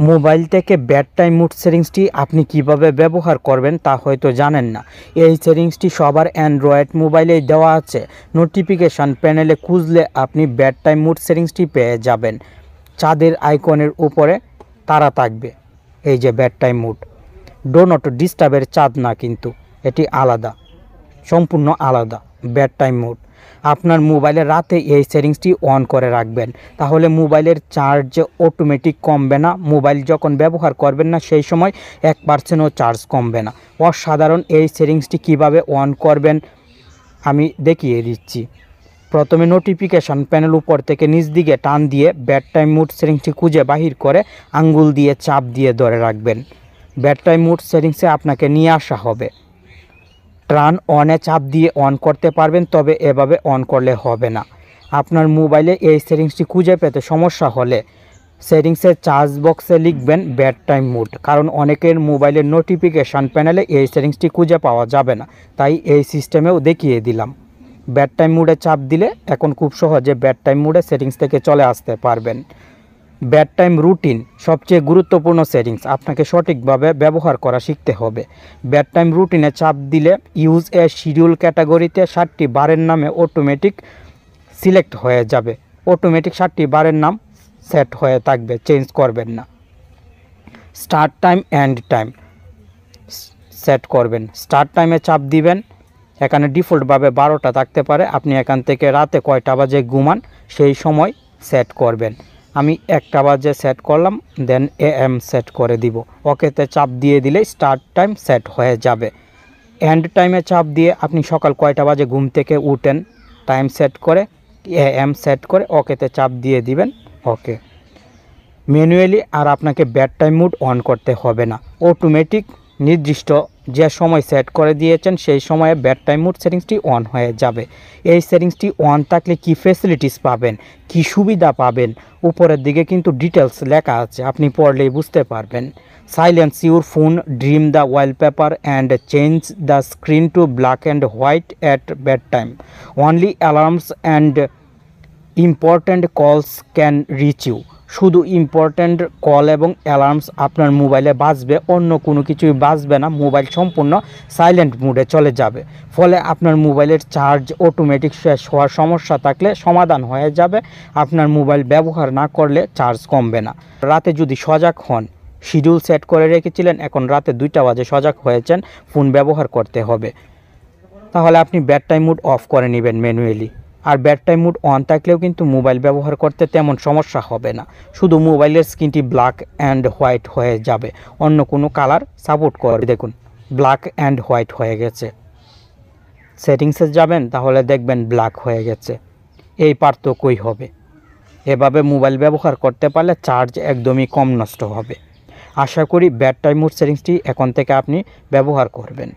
Mobile থেকে bad time mood সেটিংসটি আপনি কিভাবে ব্যবহার করবেন তা হয়তো জানেন না। এই সেটিংসটি সবার অ্যান্ড্রয়েড মোবাইলেই দেওয়া আছে। নোটিফিকেশান প্যানেলে খুঁজলে আপনি ব্যাড টাইম মুড সেটিংসটি পেয়ে যাবেন। চাঁদের আইকনের উপরে তারা থাকবে, এই যে bad time mood. Do not ডিস্টার্বের চাঁদ না, কিন্তু এটি আলাদা, সম্পূর্ণ আলাদা ব্যাড টাইম মোড। আপনার মোবাইলে রাতে এই সেটিংসটি অন করে রাখবেন, তাহলে মোবাইলের চার্জ অটোমেটিক কমবে না। মোবাইল যখন ব্যবহার করবেন না সেই সময় 1%ও চার্জ কমবে না। অসাধারণ এই সেটিংসটি কিভাবে অন করবেন আমি দেখিয়ে দিচ্ছি। প্রথমে নোটিফিকেশান প্যানেল উপর থেকে নিচ দিকে টান দিয়ে ব্যাড টাইম মুড সেটিংসটি খুঁজে বাহির করে আঙ্গুল দিয়ে চাপ দিয়ে ধরে রাখবেন। ব্যাড টাইম মুড সেটিংসে আপনাকে নিয়ে আসা হবে। টার্ন অনে চাপ দিয়ে অন করতে পারবেন, তবে এভাবে অন করলে হবে না। আপনার মোবাইলে এই সেটিংসটি খুঁজে পেতে সমস্যা হলে সেটিংসের চার্জ বক্সে লিখবেন ব্যাড টাইম মুড, কারণ অনেকের মোবাইলের নোটিফিকেশান প্যানেলে এই সেটিংসটি খুঁজে পাওয়া যাবে না, তাই এই সিস্টেমেও দেখিয়ে দিলাম। ব্যাড টাইম মুডে চাপ দিলে এখন খুব সহজে ব্যাড টাইম মুডে সেটিংস থেকে চলে আসতে পারবেন। ব্যাড টাইম রুটিন সবচেয়ে গুরুত্বপূর্ণ সেটিংস, আপনাকে সঠিকভাবে ব্যবহার করা শিখতে হবে। ব্যাড টাইম রুটিনে চাপ দিলে ইউজ এ শিডিউল ক্যাটাগরিতে 7টি বারের নামে অটোমেটিক সিলেক্ট হয়ে যাবে। অটোমেটিক 7টি বারের নাম সেট হয়ে থাকবে, চেঞ্জ করবেন না। Start time end time set করবেন। স্টার্ট টাইমে চাপ দিবেন, এখানে ডিফল্টভাবে 12টা থাকতে পারে, আপনি এখান থেকে রাতে কয়টা বাজে ঘুমান সেই সময় সেট করবেন। আমি 1টা বাজে সেট করলাম, দেন AM সেট করে দিব। ওকেতে চাপ দিয়ে দিলে স্টার্ট টাইম সেট হয়ে যাবে। এন্ড টাইমে চাপ দিয়ে আপনি সকাল কয়টা বাজে ঘুম থেকে উঠেন টাইম সেট করে AM সেট করে ওকেতে চাপ দিয়ে দিবেন। ওকে, ম্যানুয়ালি আর আপনাকে ব্যাড টাইম মুড অন করতে হবে না। অটোমেটিক নির্দিষ্ট যে সময় সেট করে দিয়েছেন সেই সময়ে ব্যাড টাইম মুড সেটিংসটি অন হয়ে যাবে। এই সেটিংসটি অন থাকলে কি ফ্যাসিলিটিস পাবেন, কি সুবিধা পাবেন, উপরের দিকে কিন্তু ডিটেলস লেখা আছে, আপনি পড়লেই বুঝতে পারবেন। Silence your phone, dream the wallpaper and change the screen to black and white at bad time. Only alarms and important calls can reach you. শুধু ইম্পর্ট্যান্ট কল এবং অ্যালার্মস আপনার মোবাইলে বাজবে, অন্য কোনো কিছুই বাজবে না। মোবাইল সম্পূর্ণ সাইলেন্ট মোডে চলে যাবে, ফলে আপনার মোবাইলের চার্জ অটোমেটিক শেষ হওয়ার সমস্যা থাকলে সমাধান হয়ে যাবে। আপনার মোবাইল ব্যবহার না করলে চার্জ কমবে না। রাতে যদি সজাগ হন, শিডিউল সেট করে রেখেছিলেন, এখন রাতে 2টা বাজে সজাগ হয়েছেন, ফোন ব্যবহার করতে হবে, তাহলে আপনি ব্যাড টাইম মুড অফ করে নেবেন ম্যানুয়ালি। আর ব্যাড টাইম মুড অন থাকলেও কিন্তু মোবাইল ব্যবহার করতে তেমন সমস্যা হবে না, শুধু মোবাইলের স্ক্রিনটি ব্ল্যাক অ্যান্ড হোয়াইট হয়ে যাবে, অন্য কোনো কালার সাপোর্ট করবে। দেখুন ব্ল্যাক অ্যান্ড হোয়াইট হয়ে গেছে। সেটিংসে যাবেন, তাহলে দেখবেন ব্ল্যাক হয়ে গেছে। এই পার্থক্যই হবে। এভাবে মোবাইল ব্যবহার করতে পারলে চার্জ একদমই কম নষ্ট হবে। আশা করি ব্যাড টাইম মুড সেটিংসটি এখন থেকে আপনি ব্যবহার করবেন।